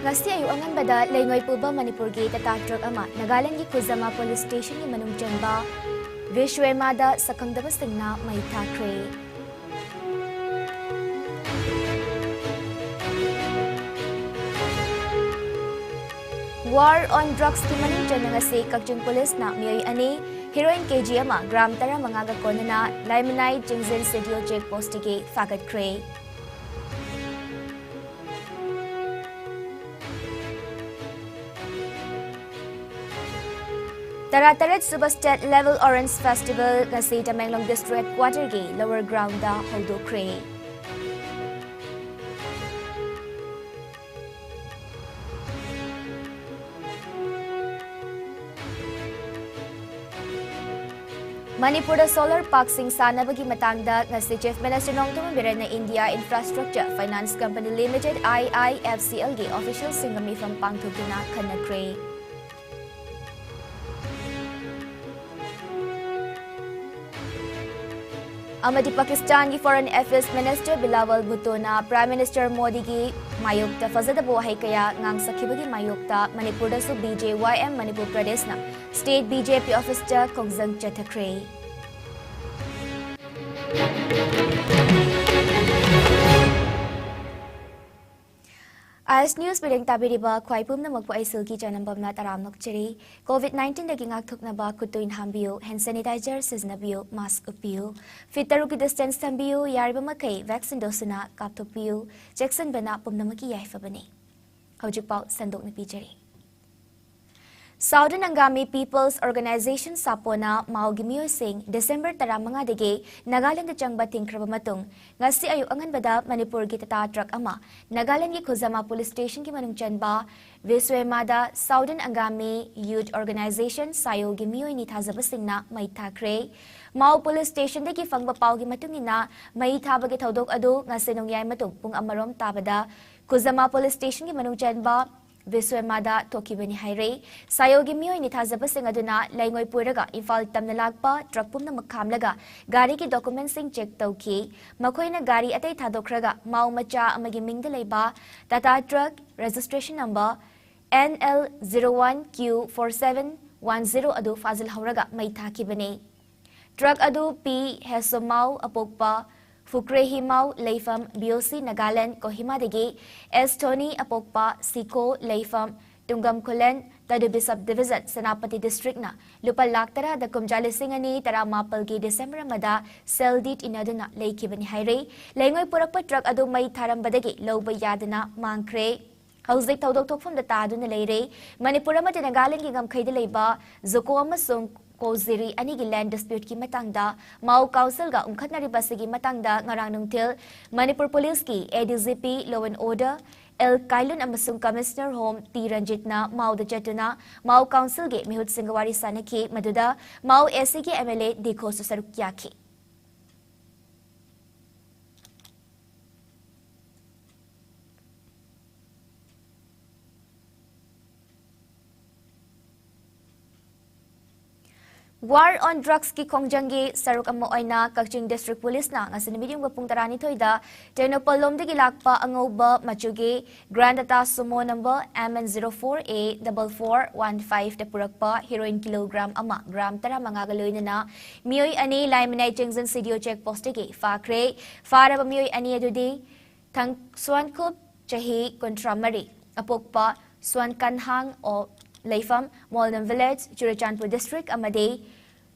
Ngasi ayu anganbada laingoy puba Manipuri tata truck ama Nagaland gi Kuzama Police Station gi manung chanba Vishwemada sakangdaba singna mai thakre. War on drugs ki manung channa ngasi Kakching Police na miyay ani heroin kg ama gram tara mangaga konana Laimanai Jingzin City checkpost gi fagat kre. Tarataret Suba State Level Orange Festival ngasi Tamenglong District Quarter gi lower ground da holdo kre. Manipur Solar Park sing sanabagi matangda ngasi Chief Minister Nongtong Biren na India Infrastructure Finance Company Limited IIFCL gi official singami from Pangthugina Kanakre. Amadi Pakistan ki Foreign Affairs Minister Bilawal Bhutto na Prime Minister Modi ki mayokta fazadabo hay kaya ngang sakhibagi mayokta Manipur da su BJYM Manipur Pradesh na State BJP Office cha Kongjang Chathakre. As news bilang tabiriba kwaipum na magpo ay silki janambam na taramnok chiri COVID-19 daging akthok na ba kutuin hambiyo hand sanitizer siznabiyo mask upiyo fitaru ki distance tambiyo yariba makai vaccine dose na kaptopiyo Jackson bana pumnamaki yaifa bani hojik pau sandok na pijari Southern Angami People's Organization Sapona Maugimiyo Singh December taramanga dege Nagaland changba tingkraba matung ngasi ayu angan bada Manipur gi tata truck ama Nagaland gi Kuzama Police Station gi manung chanba Viswemada Southern Angami Youth Organization Sayo gimiyo ni thazaba singna mai thakre Mau Police Station degi fangba pau gi matungina mai thaba gi thodok adu ngasi nongyai matung pung amarom tabada Kuzama Police Station gi manung chanba Viswemada Tokibani Haire, Sayogi Mio in Itazaba Singaduna, Langoy Puraga, Infal Tamnalagpa, Truckpum the Makamlaga, Gari ki documents sing check Toki, Makoina Gari at a Tadokraga, Mau Macha Amagiming the Leba, Tata truck registration number NL01Q4710 Adu Fazil Hauraga, Maitaki Bane. Truck Adu P. Hesomau Apokpa. Fukrehi Mau Leifam BOC Nagaland Kohima Degi S Tony Apokpa Siko Leifam Tungam Kulen Tadubi Subdivision Senapati District na Lupa Laktara da Kumjali Singani Tara Mapalgi December Mada Seldit Inaduna Leikibani Haire Lengoy Purakpa Truck Adu Mai Taram Badagi Loba Yadana Mankre Hauzik Tawdok Tokfum da Taduna Leire Manipurama Nagaland Gingam Kaida Leba Zuko Amasung Koziri anigi land dispute ki matangda Mau Council ga ungkhat basigi matangda ngarang nungtil Manipur Police ki ADGP Law and Order El Kailun amasung Commissioner Home T Ranjit na Mau da Chatuna Mau Council ge Mihut Singawari sanaki maduda Mau SC ki MLA Dikho Susarukyaki War on drugs ki Kongjangi Saruk Amo Oina Kakching District Police na ngasin medium gapung tarani toida Tenopalom de Gilakpa Angoba Machugi Grand Data Sumo number MN04A4415 de Purakpa heroin kilogram ama gram tara mangagaloy na Mioy ani Laimanai Jingzin City checkpost ki Fakre Faraba Mioy ani adudi Tang Swankup Chahi Kontramari Apokpa Swan Kanhang o Leifam, Molden Village, Churachandpur District, Amade,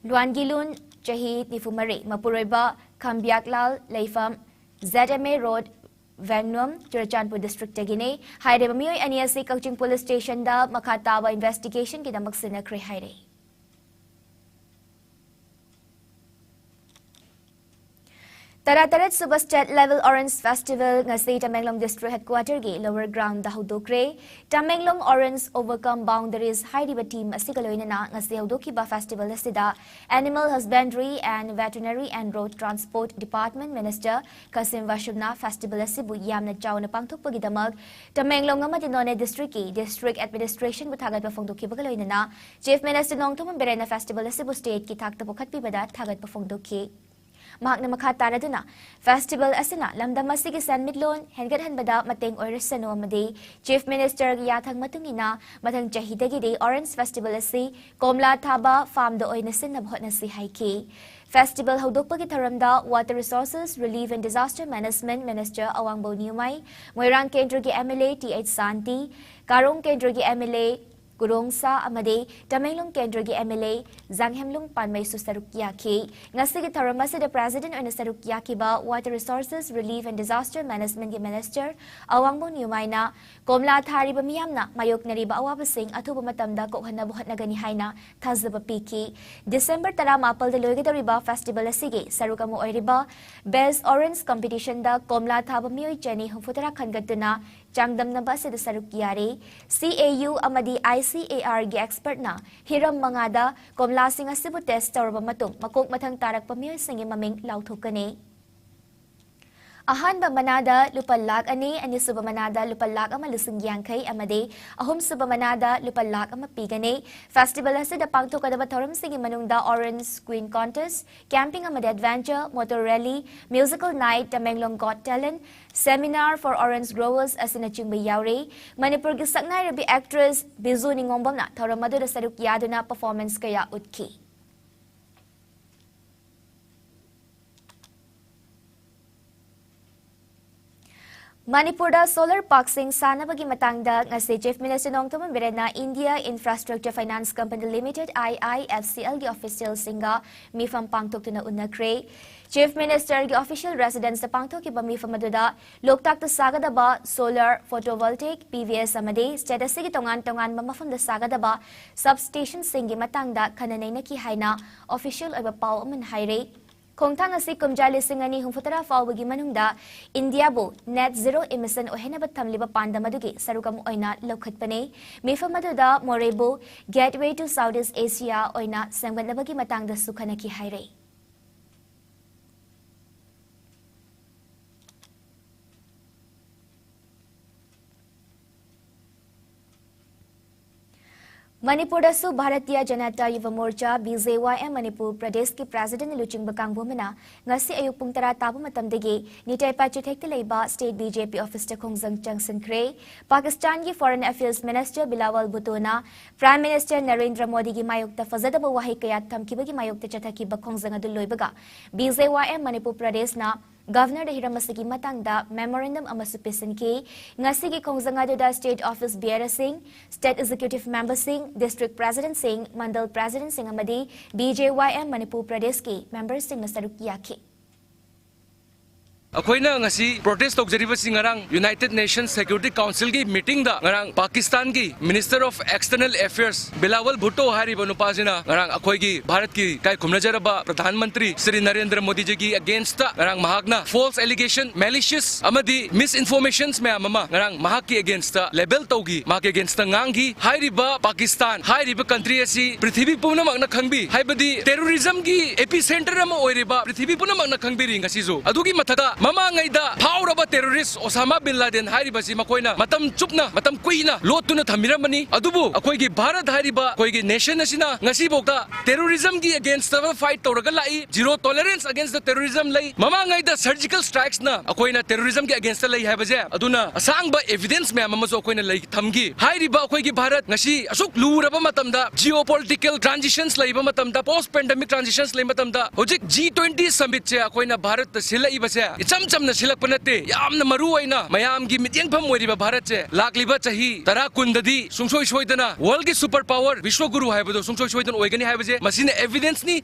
Luangilun, Chahi, Nifumari, Mapureba, Kambiaklal, Leifam, ZMA Road, Vangnum, Churachandpur District, Tegine, Haire Bamiyoy Aniasi Kakching Police Station da Makatawa investigation kinamaksina kre Haire. Tarataret Suba State Level Orange Festival ngasi Tamenglong District Headquarter gi lower ground dahudokre Tamenglong Orange Overcome Boundaries Hairiba team asigaloina na ngasi hudoki ba festival asida Animal Husbandry and Veterinary and Road Transport Department Minister Kasim Vashubna festival asibu yamna chawna pangthokpagi damag Tamenglong amadi None District ki District Administration buthagat ba phongdoki bagaloina na Chief Minister Nongthom Berena festival asibu state ki thakta bukhat pi bada thagat ba phongdoki mahakna makha taraduna festival asina lamdam asigi sanmitlon hengathanbada mateng oirasano amadi Chief Minister gi yathang matungina mathang chahidagi de Orange Festival asi komla thaba farm do oina sinna bhotna si haiki Festival Hodokpagi Tharamda Water Resources, Relief and Disaster Management Minister Awangbo Niumai, Moirang Kendra gi MLA TH Santi, Karong Kendra gi MLA Gurongsa Amade, Tamenglong Kendra gi MLA Zanghemlung Panmay su Sarukyaki, Ngasigi Tharamasi the President and Sarukyaki ba Water Resources, Relief and Disaster Management gi Minister Awangbo Niumai na Komla Thari ba miyamna mayok na riba awabasing atuba matamda ko hana buhat na gani haina thazaba piki December tara mapal de loyga riba festival asige saruka mo riba Best Orange Competition da Komla thaba miyoy chani humfutara khangatuna changdam na ba sida sarukyari CAU amadi ICAR gi expert na hiram mangada komla sing asibu test torba matung makok mathang tarak pamiyoy singi maming lauthokane Ahan ba manada lupalak ani suba manada lupalak ama lusunggyang kay amade ahum suba manada lupalak ama pigane festival ase da pangto kadaba thoram sigi manungda Orange Queen Contest camping amade adventure motor rally musical night Tamenglong Got Talent seminar for orange growers asina chingba yaure Manipur gi saknai rabi actress Bizu Ningombam na thoram madu da saruk yaduna performance kaya utki Manipurda solar park sing sanabagi matangda ngasi Chief Minister Nongtoman Birena India Infrastructure Finance Company Limited IIFCL gi official singa mifam pangtok tuna unakre Chief Minister gi official residence da pangtok ki bami famaduda loktak ta sagada ba solar photovoltaic PVS amade status gi tongan mamafam da sagada ba substation singi matangda kananay na ki haina official oiba pau man haire Kongtang asi kumjali singani humfutara fawagi manungda India bo net zero emission ohena tamliba panda madugi sarukam oina lokhatpane mifa maduda morebo gateway to Southeast Asia oina samganabagi matangda sukhanaki haire Manipur su Bharatiya Janata Yuva Morcha BJYM Manipur Pradesh ki President Luching Bakang Bumana ngasi ayuk pung tara tabu matamdagi nitai pachuthekti leiba State BJP Office ta Khongjang Changsan Kre Pakistan ki Foreign Affairs Minister Bilawal Bhutto na Prime Minister Narendra Modi gi mayok ta fazadaba wahi kayat thamkibagi mayok ta chathaki ba Khongjang adu loibaga BJYM Manipur Pradesh na Governor Hiramasigi Matangda Memorandum Amasupisan ki Ngasigi Khongjang da State Office Biara Singh, State Executive Member Singh, District President Singh, Mandal President Singh Amadi, BJYM Manipur Pradesh ki Member Singh Nasarukiyaki. Akoina ngasi protest tokjariba singarang United Nations Security Council ki meeting da ngarang Pakistan ki Minister of External Affairs Bilawal Bhutto hari banupasina ngarang akoi ki Bharat ki kai khumnajaraba Pradhan Mantri Shri Narendra Modi ji ki against ta ngarang mahakna false allegation malicious amadi misinformations me amama ngarang mahak ki against ta label togi mahak against ta ngangi hairiba Pakistan hairiba country asi prithvi punamak na khangbi haibadi terrorism ki epicenter ama oiriba prithvi punamak na khangbi ri ngasi zo adugi mathada Mama ngaida hauraba terrorist Osama bin Laden hairibasi makoina matam chupna matam kuina lotuna thamiramani adubu akoigi Bharat hariba akoigi nation asina ngasi bokta terrorism gi against the fight tawraga lai zero tolerance against the terrorism lai mama ngaida surgical strikes na akoina terrorism gi against lai haibaje aduna asangba evidence me mamaso akoina lai thamgi hairiba akoigi Bharat ngasi asuk luraba matamda geopolitical transitions laiba matamda post pandemic transitions lai matamda hojik G20 summit che akoina Bharat silai base cham na silak panate yamna maru aina mayam gi mityang pham oiriba Bharat che lakliba chahi tara kundadi sungsoi soidana world gi super power vishwa guru haibado sungsoi soidan oigani haibaje masine evidence ni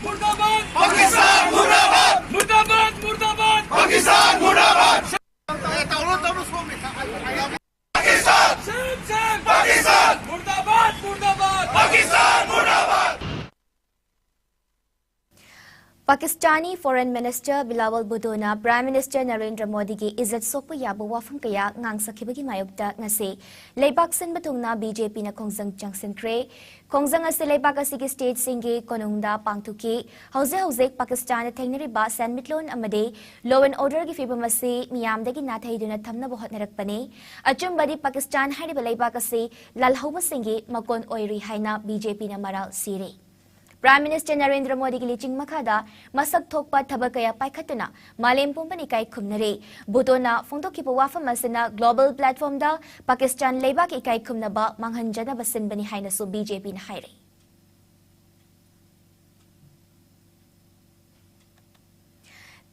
murdabad Pakistan murdabad murdabad murdabad Pakistan murdabad Pakistan murdabad murdabad Pakistan murdabad Pakistani Foreign Minister Bilawal Bhutto na Prime Minister Narendra Modi ki izzat sokpa yaba wafam kaya ngangsakibagi mayokta ngasi leibak sin batungna BJP na Khongjang Changsan Kre Khongjang ase leibak asigi state singi konungda pangtuki hauze Pakistan na thengnariba sanmitlon amade law and order gi fibam ase miyamdagi nathaiduna thamna hotnarakpani achumbadi Pakistan hariba leibak ase lalhauba singi makon oiri haina BJP na maral sire Prime Minister Narendra Modi ki liching makada masak thokpa thabak kaya paikhatuna malem pumpani kai khumnare butona phongdokhipa wafam asina global platform da Pakistan leibak ikai khumnaba manghanjana basinbani haina su BJP na haire.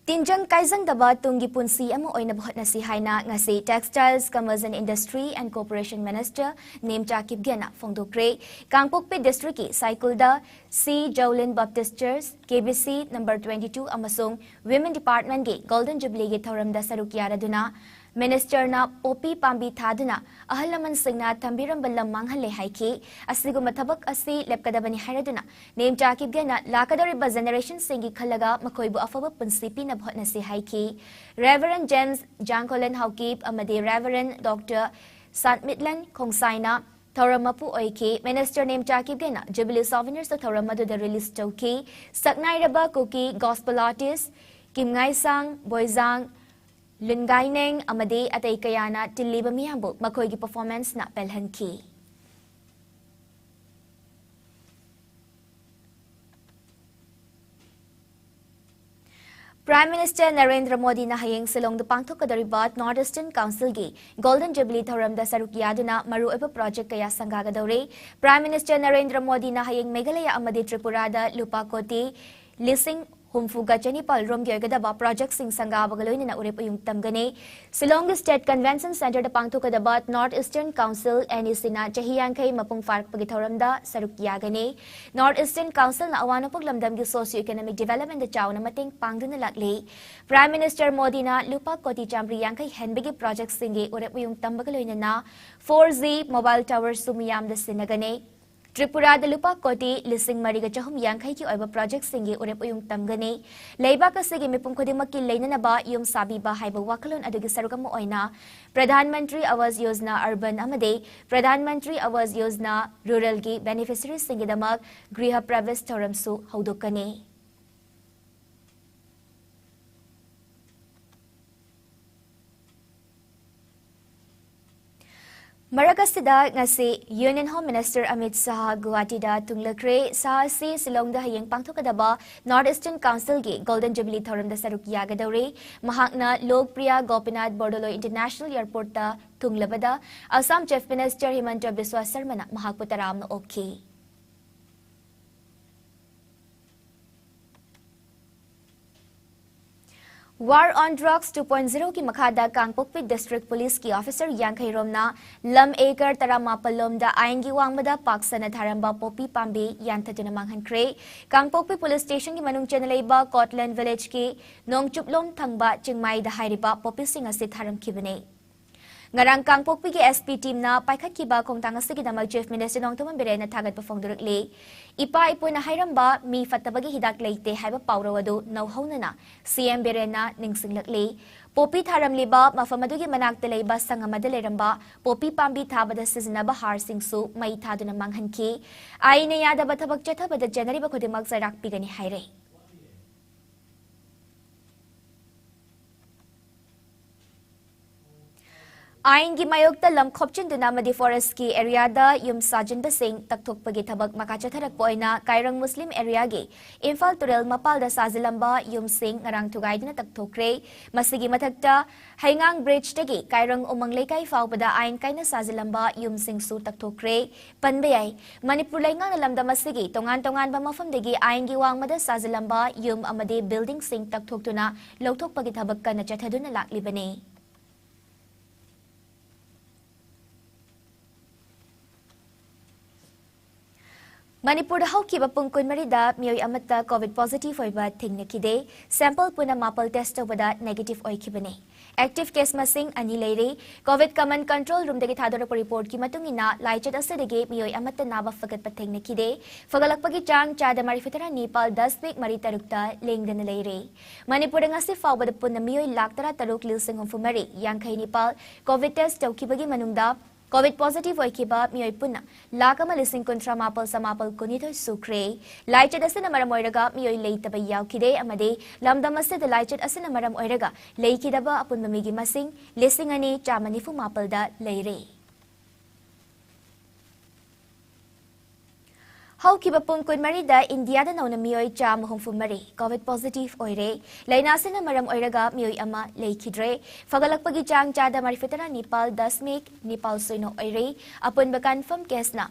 Tinjang kaizang daba tungi punsi amo oina bhot na si haina ngasi Textiles, Commerce and Industry and Cooperation Minister Nim Chakib Gena Phongdokre Kangpokpi District ki Cycle da C. Jolin Baptist Church KBC number 22 amasung Women Department ki Golden Jubilee ki thoram da saruk yaraduna Minister na Popi Pambi Thaduna Ahalaman Singna Tambiram Balam Manghale Haiki Asigu Matabak Asi Lepkadabani Haraduna Name Chakib Gena Lakadariba Generation Singi Kalaga Makoibu Afaba Punsipi na Bhotna Si Haiki Reverend James Jankolen Haukip Amade Reverend Dr. Sant Mitlan Kongsaina Thoramapu Oiki Minister Name Chakib Gena Jubilee Souvenirs to Thoramadu the release Toki Saknairaba Kuki Gospel Artist Kim Ngai Sang Boyzang Lungaineng amade atay kayana tiliba miyambo makoy performance na pelhanki. Prime Minister Narendra Modi na hayeng silong dupangtok kadaribat Northeastern Council gi Golden Jubilee thoram da sarukyaduna maru eba project kaya sangagadore. Prime Minister Narendra Modi na hayeng Meghalaya amade Tripura da lupa koti lising Humfuga Janipal Romgyogadaba Project Sing Sanga Bagaloin na Urip yung Tamgane. Silong State Convention Center da Pangtukadabat Northeastern Council NEC na Chahiyang kay Mapung Fark Pagithoramda Sarukyagane. Northeastern Council na awano paglamdam gi socio-economic development da chao na mating pangdo na lakli. Prime Minister Modi na lupa koti champriyang kay Henbigi Project Singi Urip yung Tambagaloin na 4G mobile towers sumiyam da sinagane. Tripura da lupa koti lising mariga chahum yangkay ki oiba project singi urep yung tamgani. Leiba kasi gimipong kodi makilay na ba yung sabi bahay ba wakalon adugi sarugam mo oina. Pradhan Mantri Awas Yojana Urban amade, Pradhan Mantri Awas Yojana Rural gi beneficiaries singi damag Griha Pravesh Thoram su haudokani. Maragasida ngasi Union Home Minister Amit Shah Guwahati da tunglakre sa si silong da hayeng pangthokadaba Northeastern Council gi Golden Jubilee thoram da sarukyagadore mahakna Lokpriya Gopinath Bordoloi International Airport da tunglabada Assam Chief Minister Himanta Biswa Sarma na mahakputaram na okay. War on Drugs 2.0 की मखादा Kangpokpi district police की officer यांखई रोमना lump एकर तरामापलोमदा आयंगी वांगमदा पाक्सना थारंबा Poppy पांबे यांथजना मांगहनख्रे Kangpokpi police station की मनुंग चेनलेबा कॉटलैंड village की नोंगचुपलोम थंगबा चिंगमाई दहाइरिबा पोपी सिंह असे थारमखिबने Ngarang Kangpokpi ki SP team na paikat ki ba kong tangas ki damag Chief Minister Nong Tuman Bire na tagat pa fongdurukli. Ipa ipo na hayramba mi fatabagi hidak leite haiba paurawado nauhaw na CM Bire na ningsinglakli. Popi tharam liba mafamadugi manak talay sa nga madaleramba popi pambi thabada sizinaba har singsu may thado na manghanki. Ay na yada batabag chatabada janari ba kodimag sa rakpi gani hayre. Aing gi mayokta lam khopchin duna madi forest ki area da yum sajin basing takthok pagi thabak makachatharak poina kairang muslim area gi Imphal turel mapal da sajilamba yum sing ngarang tugay dina takthokre masigi mathakta haingang bridge tagi kairang umanglay kai fawpada ain kaina sajilamba yum sing su takthokre panbayai Manipur lainga nalamda masigi tongan ba mafam dagi aing gi wangmada sajilamba yum amade building sing takthokuna lokthok pagi thabak kana chathaduna laklibane Manipur hauki bapung kunmarida miyoi amata COVID positive oiba thingnakide sample puna mapal test obada negative oikibane active case masing ani leire COVID command control room dagi thadora report ki matungina laichat asedege miyoi amata naba fagat pathingnakide fagalakpagi chang chada mari fitara Nepal 10 week mari tarukta lengdana leire Manipur ngasi fawbada puna miyoi laktara taruk lilsing umfumari yangkai Nepal COVID test tawkibagi manungda COVID positive oikiba miyoi puna lakama lising kontra mapal sa mapal kunito sukre laichat asina maram oiraga miyoi leitaba yaukide amade lamdam asida laichat asina maram oiraga leikidaba apun mamigi masing lising ani chamanifu mapal da leire Haukiba pung kunmarida India da nauna miyoi cham humfumari COVID positive oire lainasina maram oiraga miyoi ama leikidre fagalakpagi chang chada marifutara Nepal 10 Nepal soino oire apun ba confirm case na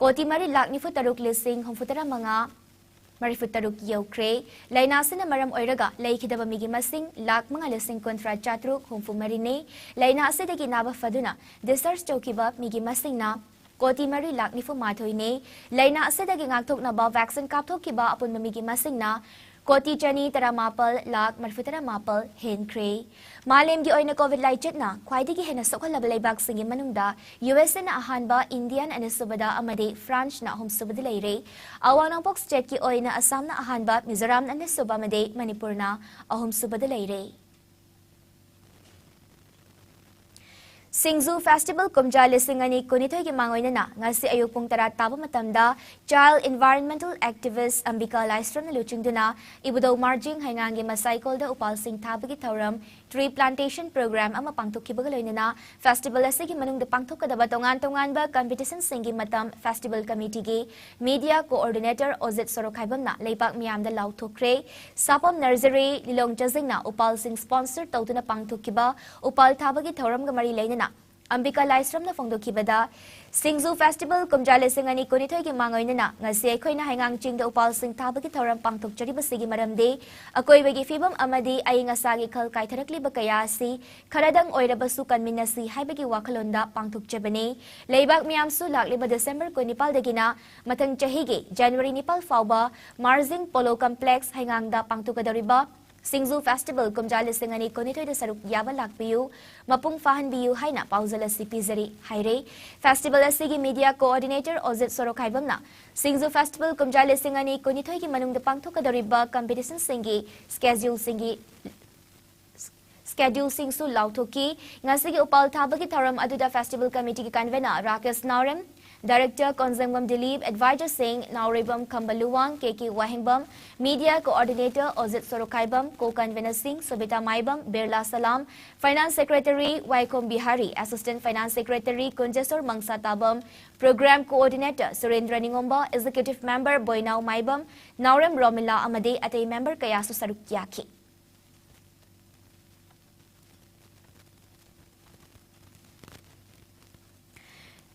koti mari lak nifutaruk lising humfutara manga marifutaruk yokre lainasina maram oiraga leikidaba migi masing lak mga lising kontra chatruk humfumari ne lainasidagi naba faduna disarch chokiba migi masing na Koti mari lak nifu mathoi ne laina asedagi ngakthok na ba vaccine kapthok ki ba apun mamigi masing na koti chani taramapal lak marfutara mapal hen kre malem gi oina covid lai chet na khwaidigi hena sokhal labalai bak singi manungda US na ahanba Indian and subada amade France na hom subadi leire awanang box chet ki oina Assam na ahanba Mizoram na subamade Manipur na ahom subadi leire Singzu Festival kumja lisingani kunitoy ki mangoy na ngasi ayuk pung tara tabo matamda child environmental activist Ambika Lystrom na luching duna ibudaw marging hangangi masaykol da upal sing tabagi tauram tree plantation program ama pangtok ki bagaloy na festival asigi manung da pangtok kadaba tongan ba competition singi matam festival committee gi media coordinator Ozit Sorokhaibam na leipak miyam da lauthokre sapam nursery lilong jazing na upal sing sponsor tawtuna pangtok ki ba upal tabagi tauram ga mari leina Ambika Lystrom na fongdokibada Singzu Festival kumjale singani kunitoy ki mangoy na ngasi akoy na hangang ching da upal sing tabagi tauram pangtok chari basigi maramde akoy bagi fibam amadi ay ngasagi kal kay tharakli ba kaya si karadang oirabasu kanminasi haibagi wakalonda pangtok chabane leibak miyamsu lakli ba December ko Nepal dagina matang chahigi January Nepal fawba Marzing Polo Complex hangang da pangtok kadariba Singzu Festival kumjali singani kunitoy da saruk yaba lakpiyu mapung fahan biyu haina pauzala si pizari haire festival asigi media coordinator Ozit Sorokhaibam na Singzu Festival kumjali singani kunitoy ki manung da pangtok kadariba competition singi schedule singsu lautoki ngasigi upal thabagi tharam aduda festival committee ki convener Rakesh Naurem Director Konzangwam Dilip, Advisor Singh, Nauribam Kambaluwang, KK Wahingbam, Media Coordinator Ozit Sorokhaibam, Co-Convener Singh, Sobita Maibam, Birla Salam, Finance Secretary Waikom Bihari, Assistant Finance Secretary Kunjesor Mangsa Tabam, Program Coordinator Surendra Ningomba, Executive Member Boynau Maibam, Naurem Romila Amade, Atay Member Kayasu Sarukyaki.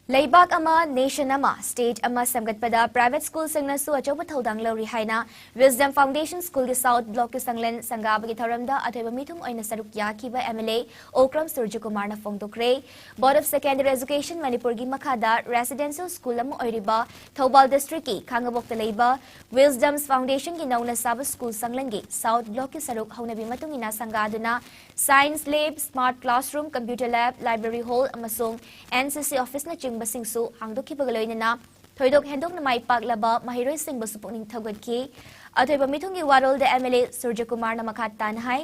Laibak ama nation ama state ama samgatpada private school singna su achoba thodang lori haina Wisdom Foundation School ki South Block ki sanglen sangabagi tharamda athoiba mithum oina saruk yakiba MLA Okram Surjakumar na fongdokre Board of Secondary Education Manipur gi makhada residential school am oiriba Thobal district ki khangabok leiba Wisdom's Foundation ki nauna sab school sanglen gi South Block ki saruk haunabi matung ina sangaduna Science Lab, Smart Classroom, Computer Lab, Library Hall amasung NCC office na basing su hangdok ki bagaloy na thoidok hendok na mai paglaba mahiroi sing basupong ning thagad ki atoy bamithong gi warol de MLA Surjakumar na makatan hai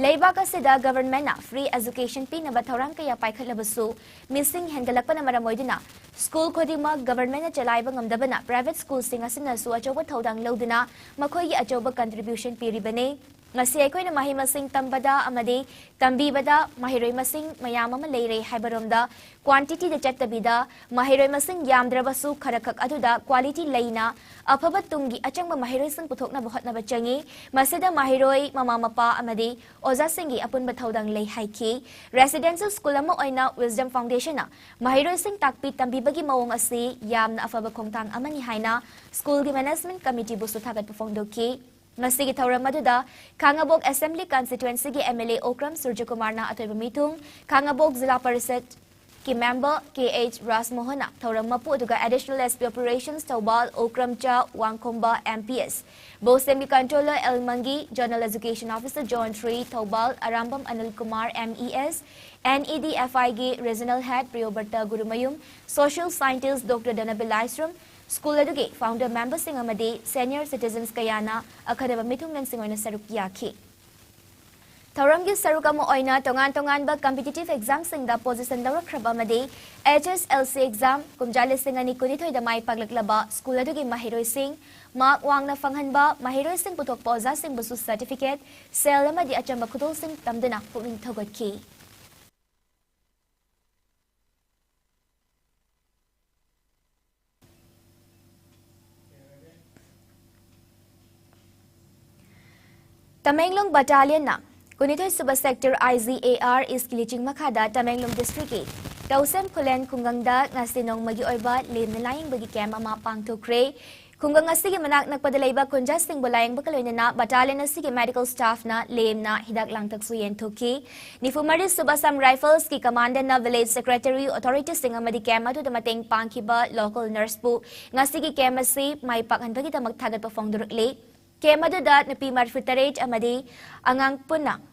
leiba ka sida government na free education pi na bathorang kaya paikhatlabasu missing hengalakpa na maramoy dina school kodima government na chalaiba ngamdaba na private school sing asina su achoba thodang lodina makhoi gi achoba contribution pi ribane ngasi aikoy na mahi masing tambada amade tambibada mahiroi masing mayam ama leire haibaromda quantity de chattabida mahiroi masing yamdrabasu kharakak aduda quality leina afaba tungi achangba mahiroi sing puthokna bahotna bachangi masida mahiroi mama mapa amade oza singi apun bathodang lei haiki residential school ama oina Wisdom Foundation na mahiroi sing takpi tambibagi mawong asi yamna afaba khongtang amani haina school gi management committee busu thagat pufongdoki Ngasigi tauram maduda Khangabok Assembly Constituency ki MLA Okram Surjakumar na atoy bamitung Khangabok Zilla Parishad ki member KH Rasmohana tauram mapu aduga Additional SP Operations Taubal Okram Cha Wangkomba MPS Bosemi Controller El Mangi Journal Education Officer John Tree Taubal Arambam Anil Kumar MES NEDFIG Regional Head Priyoberta Gurumayum Social Scientist Dr. Danabil Lystrom School adugi founder member sing amade senior citizens kayana akadaba mithung nan singoina saruk yaki Tauramgi saruk amo oina tongan ba competitive exam sing da position dawra khraba amade HSLC exam kumjale singani kunithoy da mai paglaklaba school adugi mahiroi sing mark wangna fanghanba mahiroi sing puthok poza sing busu certificate sel amadi achamba khudol sing tamdana puming thogatki Tamenglong Battalion na Kunitoy Suba Sector IZAR is kiliching makada Tamenglong District Kausem Kulen Kungangda nga sinong magioiba lim nilayang bagi kem ama pangtokre Kunggang nga sige manak nagpadalayba kunjasting bulayang bakaloy na battalion na sige medical staff na lim na hidak lang tagsuyen toki ni Fumaris Subasam Rifles ki commander na village secretary authorities nga madikema to damating pangkiba local nurse po nga sige kema si may pakhanbagi ta magtagat pa fong durukli kema dadat na pimar futarage amadi angang punang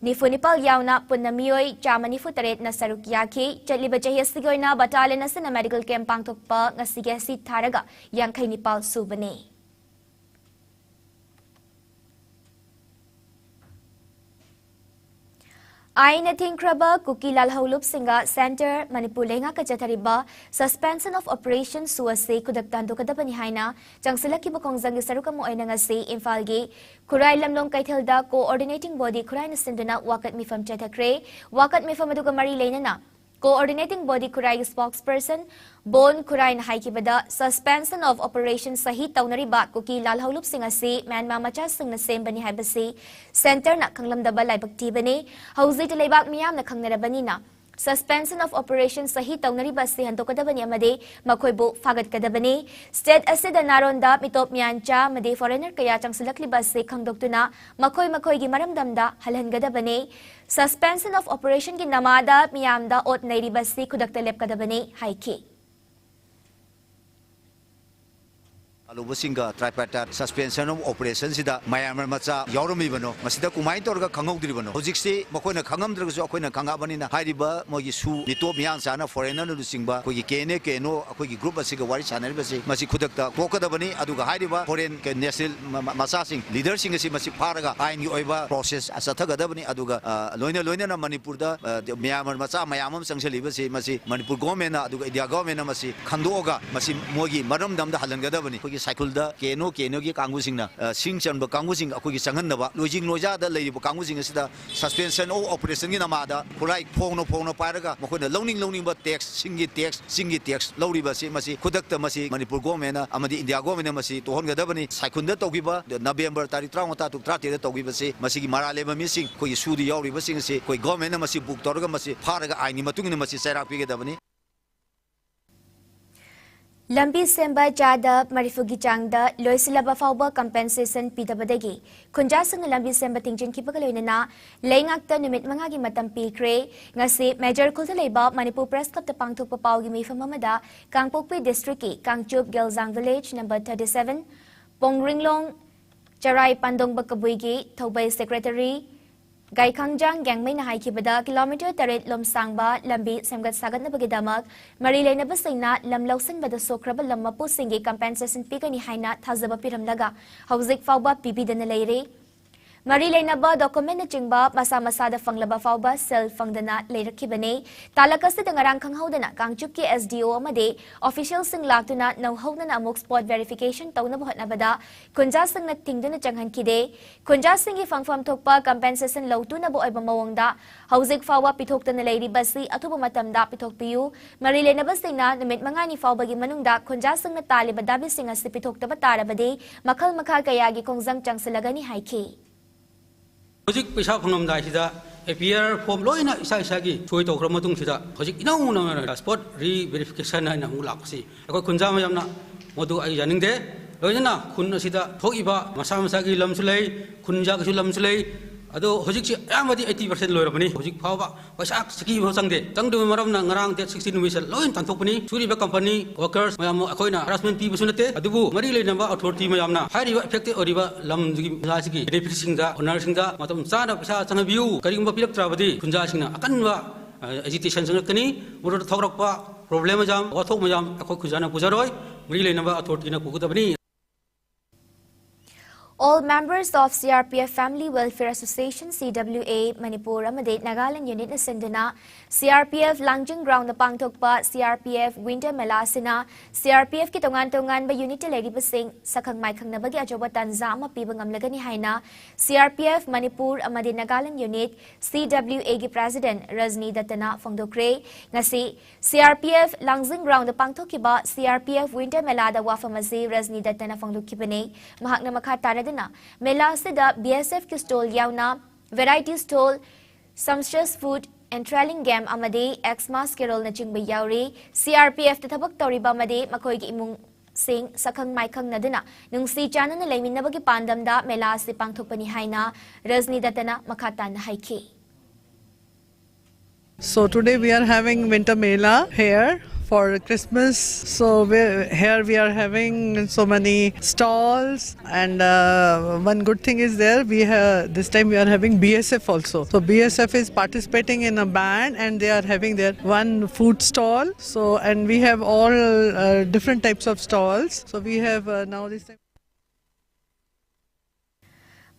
ni Funipal yaw na punamiyoy chama ni futaret na sarukyaki chaliba chahiyas sigoy na battalion na sa medical camp pangtokpa nga sige si Taraga yang kay Nipal subani. Ay nating kraba kukilal haulup singa Center Manipuri nga kajatariba suspension of operation suwase kudagtando kadapanihay na jang sila kibakong zangi saruka mo ay nangasi infalgi kuray lamlong kay Tilda coordinating body kuray na sinduna wakat mifam chatakre wakat mifam aduga marilay na coordinating body kuray spokesperson Bon kuray na haikibada suspension of operation sa hitaw na riba kukilal haulup singa si man mamachas ng nasemba ni Habasi center na kang lamdabalay pagtibani hauzi talaybak miyam na kang narabani na suspension of operation sa hitaw na riba si hanto kadabani amade makoybo fagat kadabani state asida naronda mitop miyancha made foreigner kaya chang silak libas si kang doktor na makoy gi maramdamda halhan kadabani suspension of operation ginamada miyamda ot na ribas si kudaktalep kadabani haiki Alubusinga tripartite suspension of operation sida Myanmar macha yaurami bano masida kumai torga khangogdri bano hojikse makoina khangamdragsu akoina khangabani na hairiba mogi su nito miyang sana foreigner nu singba kogi kene keno akogi group asiga wari chanari basi masi khudakta kokada bani aduga hairiba foreign ke national masa sing leader sing asi masi pharaga ain gi oiba process asathaga da bani aduga loina na Manipur da Myanmar macha mayamam sangsali basi masi Manipur government na aduga India government na masi khandoga masi mogi maram damda halanga da bani cycle da keno gi kangu sing na sing chan ba kangu sing akoi gi changan na ba lojing loja da lei ba kangu sing asida suspension of operation gi na ma da pulai phong no pa ga makoi na loning ba tax singi tax lori ba si masi khudak ta masi Manipur government na amadi India government na masi to hon ga da bani cycle da to gi ba November tarik 30 tu 30 da to gi ba si masi gi marale ba mi sing koi su di yauri ba sing si koi government na masi book tor ga masi phara ga aini matung ni masi sairak pi ga da bani Lambi Semba Jada Marifugi Changda Loisilaba Fauba compensation Pitabadagi Kunjasang Lambi Semba Tingjin Kipagaloina Layngakta Numit Mangagi Matampi Kre Ngasi Major Kultaleba Manipur Press Club Tapangtuk Papaugi Mi Famamada Kangpokpi District Kangchup Gelzang Village number 37 Pongringlong Charai Pandong Bakabuigi Taubay Secretary Gai Kangjang Gang May na haikibada kilometer tarit lomsangba lambi semgat sagat na bagidamak marilay na basing na lamlausan bada sokraba lammapu singi compensation pika ni haina thazaba piramlaga hauzik fauba pipida na layre marilay na ba document na chingba masa-masada fanglaba fauba sel fangdana layrakibane talakas na dangarang kanghawdana kangchup ki SDO amade official sing lakto na nauhaw na amok spot verification taw na buhat na bada kunjasang na tingdo na changhan kide kunjasang ifangfam tokpa compensation lauto na buay bamawangda hauzik fauba pitokta na layri basi atubo matamda pitok piyu marilay na basing na namit mga ni fauba gimanungda kunjasang na tali badabi singa si pitokta batara bade makal kayagi kong zangchang silaga ni haiki Hojik pisa phangnom sida APR form loina isa gi choi to khram matung sida hojik inau na spot re verification na mulak si akoi kunja mayam na modu ai janing de loina na kun sida thogiba masa gi lam sulai kunja gi lam sulai ado hojik si amadi 80% loirabani hojik phawba paisa siki bo sangde tangdu maram na ngarang date 16 wisel loin tanthokpani suriba company workers mayam akoina harassment pi busunate adubu mari leinamba authority mayam na hairiba affected oriba lam gi sigi benefit singda owner singda matam sana paisa chanabiu karingba pilak trabadi kunja singna akanwa agitation sangakani muro thokrakpa problem jam wathok mayam akoi kujana pujaroi mari leinamba authority na kugudabani All members of CRPF Family Welfare Association CWA Manipur Amade Nagaland Unit na sinduna CRPF Langjing Ground na pangtokpa CRPF Winter Melasina CRPF kitongan-tongan ba unit lagi basing sa kangmay kang nabagi ajoba tanza mapibang amlaga ni Haina CRPF Manipur Amade Nagaland Unit CWA gi President Razni Datana Fongdokre nga si CRPF Langjing Ground na pangtokiba CRPF Winter Melada wafamazi Razni Datana Fongdokibane mahak na makatara paidana mela sida BSF ki stall yauna variety stall sumptuous food enthralling game amade Xmas Carol na chingba yauri CRPF ta thabak toriba amade makoi gi imung sing sakhang maikhang naduna nungsi chana na leiminabagi pandamda mela si pangthokpani haina Rajni Datana makhata na haiki. So today we are having Winter Mela here for Christmas. So here we are having so many stalls, and one good thing is there we have this time we are having BSF also. So BSF is participating in a band and they are having their one food stall. So and we have all different types of stalls. So we have now this time.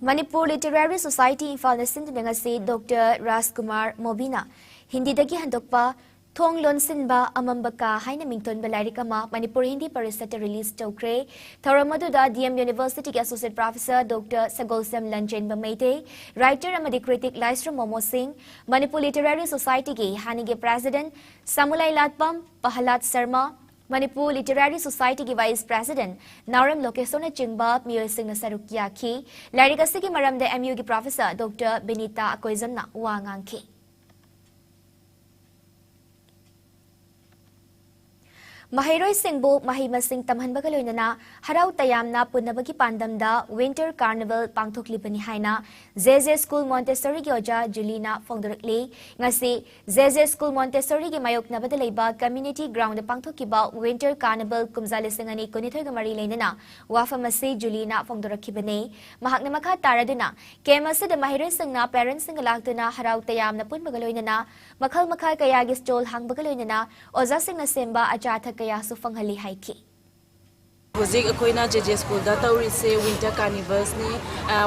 Manipur Literary Society in Falnasin Nangasi Dr. Raskumar Mobina Hindi dagi handokpa thong lon sinba amambaka haina mington balarikama Manipur Hindi Parisata release tokre Thoramadu DM University Associate Professor Dr. Sagolsam Lanjen Bamaite writer amadi critic Laisra Momo Singh Manipur Literary Society ge hanige President Samulai Latpam Pahalat Sarma Manipur Literary Society ki Vice President Naram Lokesona Chingba Mio Singh Nasarukya ki Larikasi ki maramda MU ki Professor Dr. Benita Akoizamna Wangangki. Mahiroi Singbo Mahima Singh Tamhanbaga loinana Harau Tayamna Punabagi Pandamda Winter Carnival Pangthoklipani Haina ZZ School Montessori gi Oja Julina Fongdorakli ngasi ZZ School Montessori gi Mayok Nabada leiba Community Ground Pangthokiba Winter Carnival Kumzali Singani Kunithoi ga mari leinana Wafamasi Julina Fongdorakibane Mahakna makha taraduna Kemasi de Mahiroi Singna Parents Sing Laktuna Harau Tayamna Punbaga loinana Makhal Makhal Kayagi Stol Hangbaga loinana Oza Singna Semba Achathak kaya sufanghali haiki. Hozik akoina JJ School da tawrise Winter Carnivals ni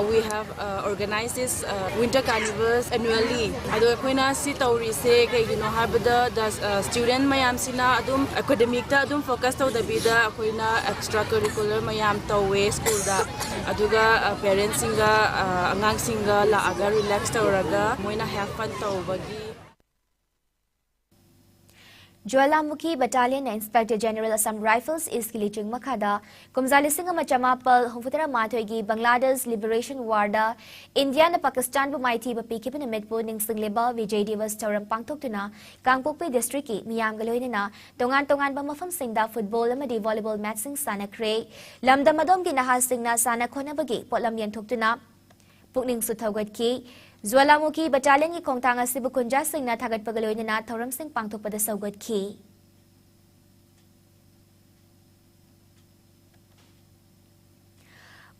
we have organized this Winter Carnivals annually. Ado akoina si tawrise kay habada the student mayam sina adum academic ta adum focus taw da bida akoina extracurricular mayam tawe school da aduga parents singa angang singa la aga relax tawraga moina have fun tawbagi. Jwalamukhi Battalion Inspector General Assam Rifles is Kiliching Makada, Kumzali Singa Machamapal, Humfutara Matoigi, Bangladesh Liberation Warda, India na Pakistan Bumaiti Bapikipin Medpo Ning Singleba, Vijay Divas Tauram Pangtoktuna, Kangpokpi District, Miyam Galoinina, Tongan Bamafam Singda, Football Amadi Volleyball Matching Sana Kray, Lamda Madom Ginaha Singna Sana Konabagi, Potlam Toktuna, Pukning Sutawgat Ki, Jwalamukhi Battalion ki Kongtanga Sibu Kunja Singh na Thagat Pagaloy na Thoram Singh Pangthokpada Saugat Ki.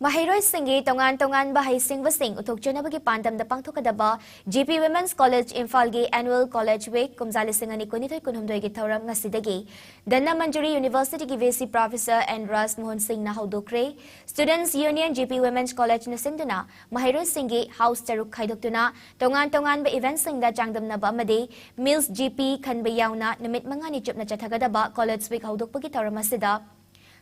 Mahiroi Singhi Tongan Bahay Singh Vasing Utok Janabagi Pandam da Pangthokadaba GP Women's College Imphal gi Annual College Week Kumzali Singani Kunitoy Kunhumdoy gi Thoram ngasidagi Danna Manjuri University ki VC Professor and Ras Mohan Singh na Haudokre Students Union GP Women's College na Singduna Mahiroi Singhi House Taruk Khaidoktuna Tongan ba event Singh da Changdam na ba amade Mills GP Khan Bayauna Namit Mangani Chup na Chathagadaba College Week Haudokpagi Thoram asida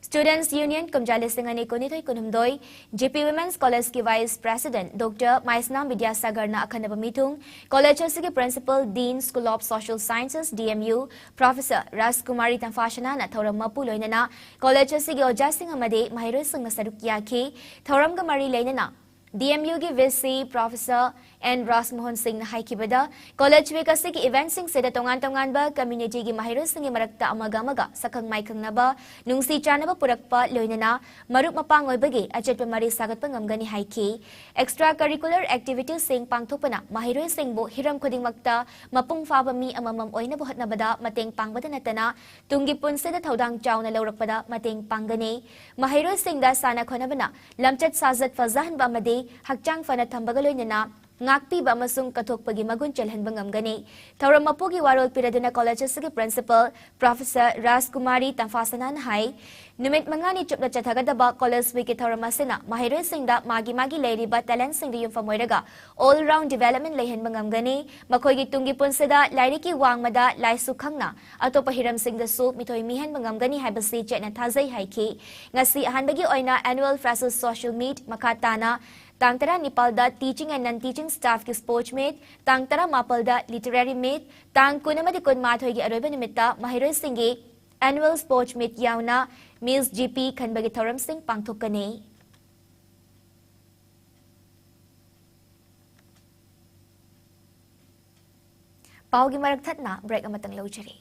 Students Union Kumjali Singani Kunitoy Kunhumdoy GP Women's College ki Vice President Dr. Maisnam Vidyasagar na Akhanaba Mitung College Sigi Principal Dean School of Social Sciences DMU Professor Raskumari Tamfashana na Thoram Mapuloy na College Sigi Oja Singh Amade Mahiroi Singh Nasarukya ki Thoram Gamari Lainana DMU ki VC Professor and Ras Mohan Singh na haikibada College Week asig event sing seda tongan ba community gi Mahiroi Singh marakta amaga sakang maikang na ba nung si chana ba purakpa loinana maruk mapangoy bagi achet pa mari sagat pangamgani haiki extracurricular activities sing pangthopana Mahiroi Singh bo hiram khoding makta mapung fa ba mi amamam oina buhat na bada mateng pangbada natana tungipun seda thodang chaw na lawrakpada mateng panggani Mahiroi Singh da sana khona bana lamchat sajat fazahan ba made hakchang fana thambagaloy na ngakpi ba masung kathokpagi magun chelhanba ngamgani Thoram Mapugi warol piraduna college sigi principal Professor Raskumari Tamfasana hai numit mangani chupna chathagadaba college wiki Thoram asina Mahiroi Singh da magi leiriba talent sing di yufamoiraga all round development lehenba ngamgani makoigi tungi punsida lairiki wangmada laisu khangna atopa hiram sing da su mitoi mihen ngamgani haibasi chetna thazai haiki ngasi ahanbagi oina annual freshers social meet makatana Tangtara Nipalda teaching and non-teaching staff ki sports meet, Tangtara Mapalda literary meet, Tang Kunamadi Kun Mathoigi Aroba Nimita, Mahiroi Singhi, annual sports meet yauna, Mills GP Kanbagi Thoram Singh Pangthokane. ꯄꯥꯎꯒꯤ ꯃꯔꯛ ꯊꯠꯅ break ꯑꯃꯇꯪ ꯂꯧꯖꯔꯤ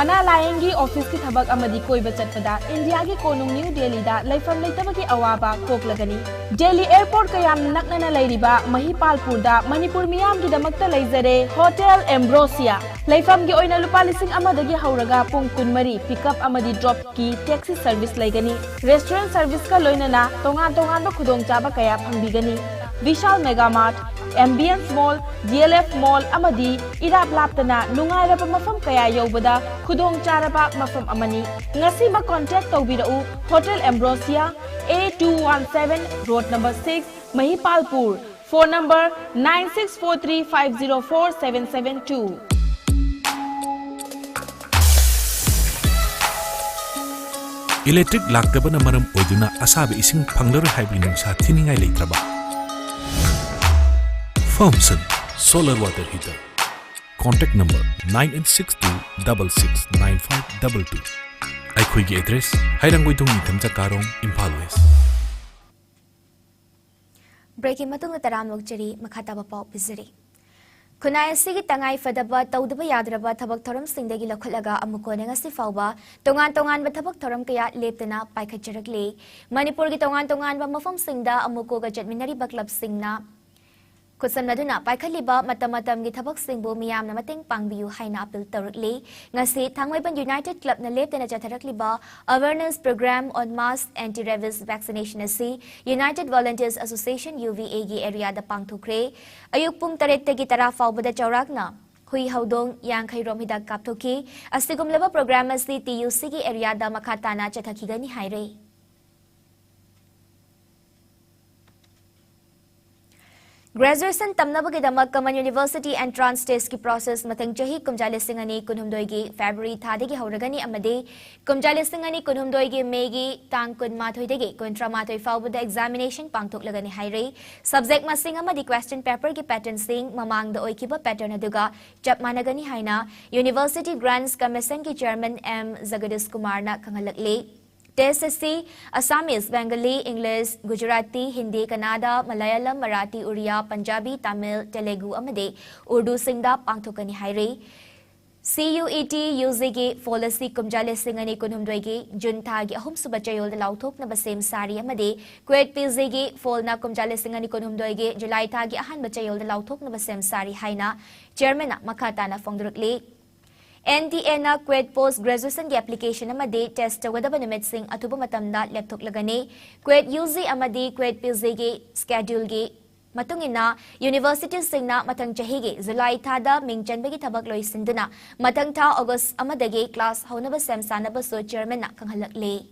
ꯑꯅꯥ ꯂꯥꯌꯦꯡꯒꯤ ꯑꯣꯐꯤꯁꯀꯤ ꯊꯕꯛ ꯑꯃꯗꯤ ꯀꯣꯏꯕ ꯆꯠꯄꯗ ꯏꯟꯗꯤꯌꯥꯒꯤ ꯀꯣꯅꯨꯡ ꯅ꯭ꯌꯨ ꯗꯦꯜꯂꯤꯗ ꯂꯩꯐꯝ ꯂꯩꯇꯕꯒꯤ ꯑꯋꯥꯕ ꯀꯣꯛꯂꯒꯅꯤ ꯗꯦꯜꯂꯤ ꯑꯦꯌꯔꯄꯣꯔꯠ ꯀꯌꯥꯝꯅ ꯅꯛꯅꯅ ꯂꯩꯔꯤꯕ ꯃꯍꯤꯄꯥꯜꯄꯨꯔꯗ ꯃꯅꯤꯄꯨꯔ ꯃꯤꯌꯥꯝꯒꯤꯗꯃꯛꯇ ꯂꯩꯖꯔꯦ ꯍꯣꯇꯦꯜ ꯑꯦꯝꯕ꯭ꯔꯣꯁꯤꯌꯥ ꯂꯩꯐꯝꯒꯤ ꯑꯣꯏꯅ ꯂꯨꯄꯥ 1,000 ꯍꯧꯔꯒ ꯄꯨꯡ 24 ꯄꯤꯀꯞ ꯑꯃꯗꯤ ꯗ꯭ꯔꯣꯞꯀꯤ ꯇꯦꯛꯁꯤ ꯁꯔꯚꯤꯁ ꯂꯩꯒꯅꯤ ꯔꯦꯁꯇꯨꯔꯦꯟꯠ ꯁꯔꯚꯤꯁꯀ ꯂꯣꯏꯅꯅ ꯇꯣꯉꯥꯟꯕ ꯈꯨꯗꯣꯡꯆꯥꯕ ꯀꯌా ꯐꯪꯕꯤꯒꯅꯤ Vishal Megamart Ambience mall DLF mall अमदी इराप लाप्तना नुंगाइरब मफम कया यौबदा खुदोंग चारबा मफम अमनी ngasiba contact tawbirau hotel Ambrosia A217 road number 6 Mahipalpur phone number 9643504772 electric लाक्तबना मरम ओइदुना असाब इसिंग फंगलर हाइबि नुंसा थिनिंगाइ लेत्रबा Thompson Solar Water Heater. Contact number 9862669522. Aikhoigi address Hairanggoidong Nithamja Karong, Impal West. Breaking matung taram lokjari makhataba pau pizari. Kunai asigi tangai fadaba tawdaba yadraba thabak thoram singdagi lakhulaga amukone ngasi fawba tongan ba thabak thoram kaya leptana paikhajarakle Manipur gi tongan ba mafam singda amuko ga jadminari ba club singna Kusamnaduna paikaliba matamatamgi thabak singbo miyamna mateng pangbiyu haina appeal tawrikli ngasi Thangmaiban United Club na leptana jatharakliba awareness program on mass anti-rabies vaccination asi United Volunteers Association UVA gi area da pangthukre ayuk pung 8 tagi tara fawbada chawrakna hui haudong yangkhai rom hidak kapthoki asigumlaba program asi TUC gi area da makhatana chathakigani haire Graduation tamnabagidamag Common University Entrance Test ki process matang chahi kumjali singani kunhumdoi gi February thadagi hauragani amade kumjali singani kunhumdoi gi May gi tang kunmathoi degi kuntramathoi fawbada examination pangthoklagani haire subject masing amadi question paper ki pattern sing mamang da oikiba pattern aduga chapmanagani haina University Grants Commission ki chairman M Jagadish Kumar na khangalakle Test asi Assamese, Bengali, English, Gujarati, Hindi, Kannada, Malayalam, Marathi, Uriya, Punjabi, Tamil, Telugu amade Urdu singda pangthokani haire CUET UZG policy kumjale singani kunhumdoigi junthagi ahum subachayol lauthok na basem sari amade Kuwait PZG folna kumjale singani kunhumdoigi July thagi ahan bachayol lauthok na basem sari haina chairman makata na fongdurukli NTA na Kuwait Post Graduation ki application amadi test wadaba numit sing atuba matamda lepthoklagani Kuwait UZ amadi Kuwait PZ gi schedule gi matungina university singna matang chahi gi July thada mingchanbagi thabak loisinduna matang tha August amadagi class haunaba semsanaba so chairman na kanghalakle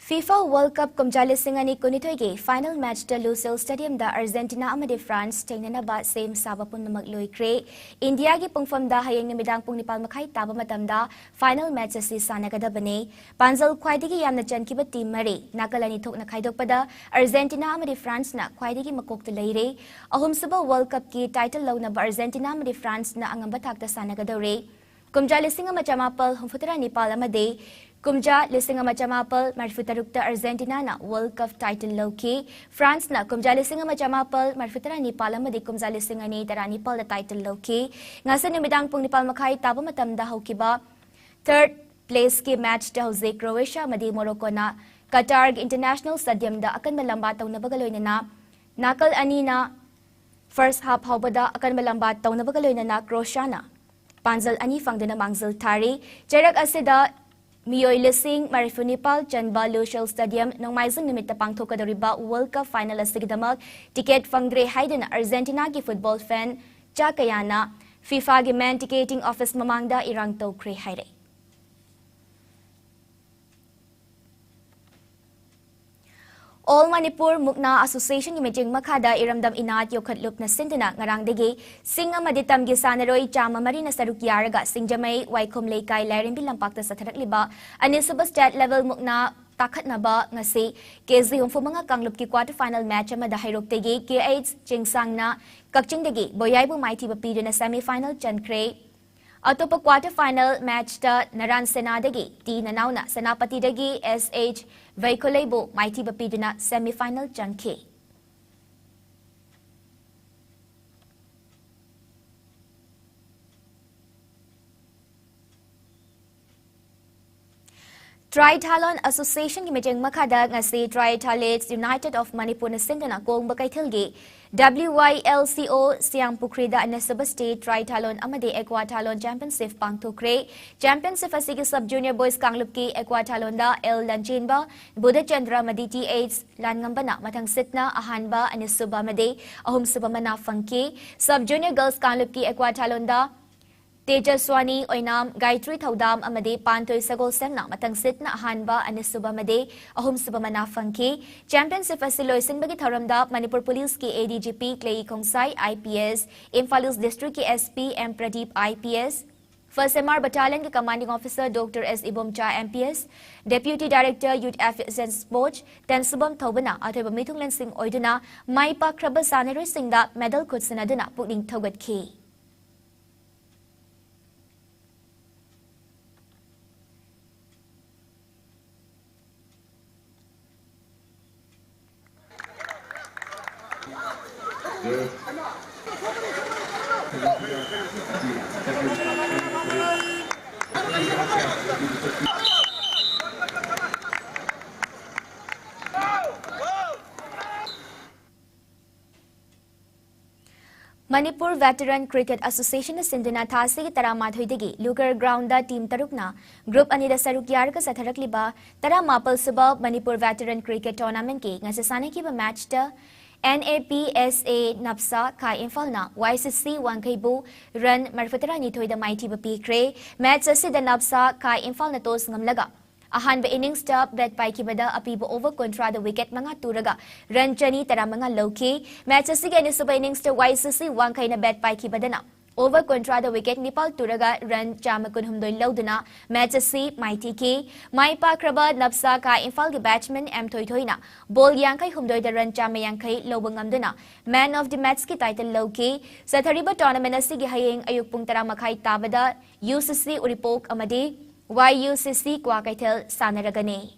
FIFA World Cup kumjali singani kunithoige final match da Lusail Stadium da Argentina amade France tengnanaba same sabapun namak loikre India gi pungfam da hayeng namidang pung nipal makhai taba matamda final match asi sanagadabane Panjal khwaidigi yamna chankiba team mari nakalani thokna khaidokpada Argentina amade France na khwaidigi makokta leire ahumsuba World Cup ki title lawnaba Argentina amade France na angamba thakta sanagadore kumjali singa machamapal humfutara Nepal amade Kumja lising macamapal marfutarukta Argentina na World Cup title loki France na kumja lising macamapal marfutara Nepal amadi kumja lising ani tara Nepal da title loki ngasa nimidang pung Nepal makhai taba matamda haukiba third place ki match da hauze Croatia amadi Morocco na Qatar International Stadium da akan malamba tawnabagaloy na nakal ani na first half haubada akan malamba tawnabagaloy na Croatia na Panjal ani fangdana mangzal tari jarak asida Miyoi Lising Marifunipal Chanba Lucial Stadium Nongmaizung Nimita Pangthokadoriba World Cup Final Asigidamak Ticket Fangdre Haidana Argentina ki football fan Chakayana FIFA gi man ticketing office mamangda irang tokre haire. All Manipur Mukna Association imaging makada iramdam inat yokhat lup na sindana ngarang degi singa maditam gi sanaroi chama marina sarukyaraga singjamai waikom leikai lairimbi lampakta satharak liba anisaba state level mukna takhatnaba ngasi kezi humfu mga kanglup ki quarter final match amada hairok tegi KH chingsangna kakching degi boyaibu maiti bapiduna semi final chankre Atopa quarter final match ta Naran Senadagi, T Nanauna, Senapati Dagi, SH Veikolebo, Mighty Bapiduna, semi-final Janke. Triathlon Association Gimajeng Makada ngasi Triathletes United of Manipur na sindana kong bakaithilgi WYLCO Siang Pukrida Anesaba State Triathlon Amade Aquathlon Championship Pangthokre Championship asigi Sub Junior Boys Kanglupki Aquathlon da L Lanchinba Buddha Chandra Madi TH Langambana Matang Sitna Ahanba Anesuba Made Ahum Subamana Funky Sub Junior Girls Kanglupki Aquathlon da Tejaswani Oinam Gayatri Thaudam Amade Pantoi Sagol Semna Matang Sitna Ahanba Anesuba Made Ahum Subamana Funky Championship Asiloisin Bagi Tharamda Manipur Police ki ADGP Clay Kongsai IPS Imphal District ki SP M Pradeep IPS First MR Battalion ki Commanding Officer Dr. S. Ibomcha MPS Deputy Director Youth Affairs and Sports Ten Subam Thobana Athoba Mithunglen Singh Oiduna Maipa Kraba Sanaroi Singda Medal Kutsanaduna Pukning Thogat Ki Manipur Veteran Cricket Association Sinduna Thasi Taramadhoidagi Lugar Ground da Team Tarukna Group Anida Sarukyarka Satharakliba Tara Mapal Suba Manipur Veteran Cricket Tournament ki ngasasane ki ba match ta NAPSA Napsa Kai Infalna YCC Wankaibu Run Marfatara Nitoida Mighty Bapikre Match Asida Napsa Kai Infalna Tos Ngamlaga Ahanba innings ta bet pai kibada apibo over kontra the wicket mga turaga run chani tara mga loki match asige ni suba innings ta YCC Wankai na bet pai kibada na over kontra the wicket Nepal turaga run chama kun humdoi loduna match asi mighty ki mai pa kraba napsa ka Imphal gi batsman M Thoithoina ball yankai humdoi da run chama yankai lobangam duna man of the match ki title loki sa thariba tournament asige hayeng ayuk pung tara makhai tabada UCC Uripok amadi YUCC Kwakaitel Sanaragane.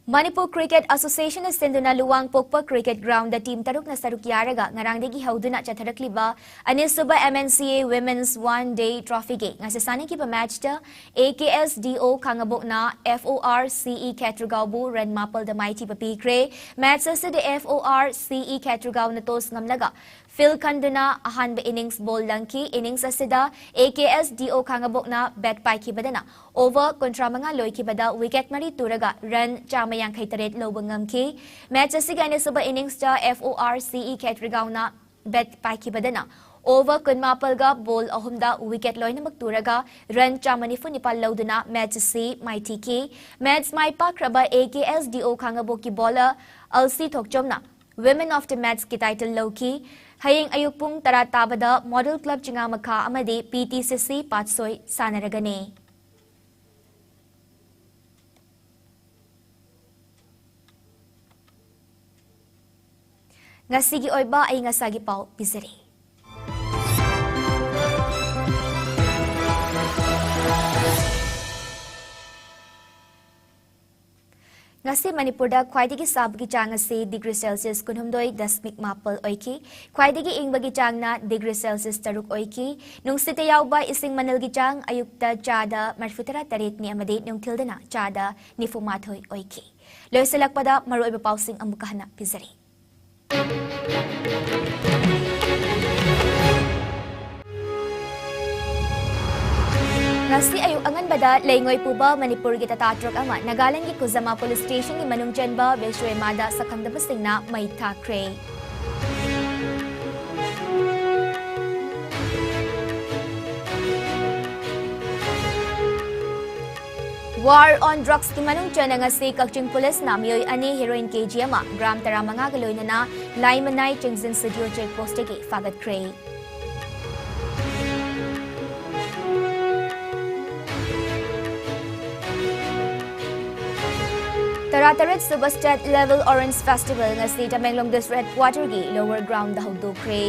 Manipur Cricket Association is sinduna luwang pokpa cricket ground the team taruk na sarukyaraga ngarangdegi hauduna chatharakliba anisuba MNCA Women's One Day Trophy ge ngasasane ki ba match ta AKSDO Kangabok na FORCE Katrugaubu ran mapal the mighty papikre match sa de FORCE Katrugau na tos ngamlaga Phil Kanduna ahanba innings ball langki innings asida AKSDO Kangabok na bat pai ki badana over kontra mga loy ki bada wicket mari turaga run chama yang kaitaret lobangam ki match asiga ni suba innings ta FORCE Katrugau na bat pai ki badana over kunmapal ga ball ahumda wicket loy na magturaga run chamani funipal loduna match si mighty ki match mai pa kraba AKSDO Kangabok ki bowler Alsi Thokchomna Women of the Match ki title Loki hayeng ayukpung taratabada Model Club Chingamaka amadi PTCC Patsoy Sanaragane. Ngasigi oiba ay ngasagi pau pisari. Ngasi Manipurda khwaidagi sabgi chang ase degree Celsius kunhumdoi dasmik mapal oiki khwaidagi ingbagi chang na degree Celsius taruk oiki nung site yauba ising manalgi chang ayukta chada marfutara tarit ni amade nung tildana chada ni fumathoy oiki loisalakpada maroiba pausing amukahana pizari Ngasi ayuk anganbada leingoi puba Manipuri gi tata truck ama Nagaland gi Kuzama Police Station gi manung chenba Beshwe Mada sakangdaba singna mai thakre. War on drugs ki manung chen ngasi Kakching Police na miyoi ani heroin kg ama gram 15 ga loinana Laimanai Chingzin Studio checkpost gi fagat kre. Taratarit Suba State Level Orange Festival ngasi Tamenglong District Headquarter gi lower ground da hawdo kre.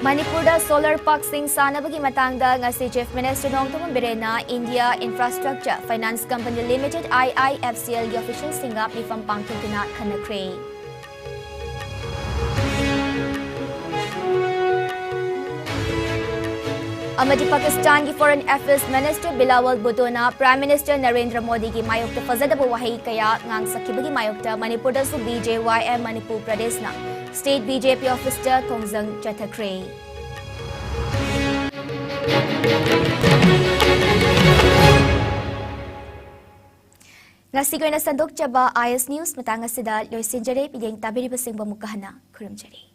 Manipur da solar park sing sanabagi matangda ngasi Chief Minister Nongtong Birena India Infrastructure Finance Company Limited IIFCL gi official singa mifam pangtungna khanakre. Amadi Pakistan ki Foreign Affairs Minister Bilawal Bhutto na Prime Minister Narendra Modi ki mayokta fazadaba wahi kaya ngang sakibagi mayokta Manipur da su BJYM Manipur Pradesh na State BJP Officer Kongjang Chathakre. Ngasi ko na sandok chaba IS News matanga sida loisinjare pideng tabiri basing bamukahana kuramjari.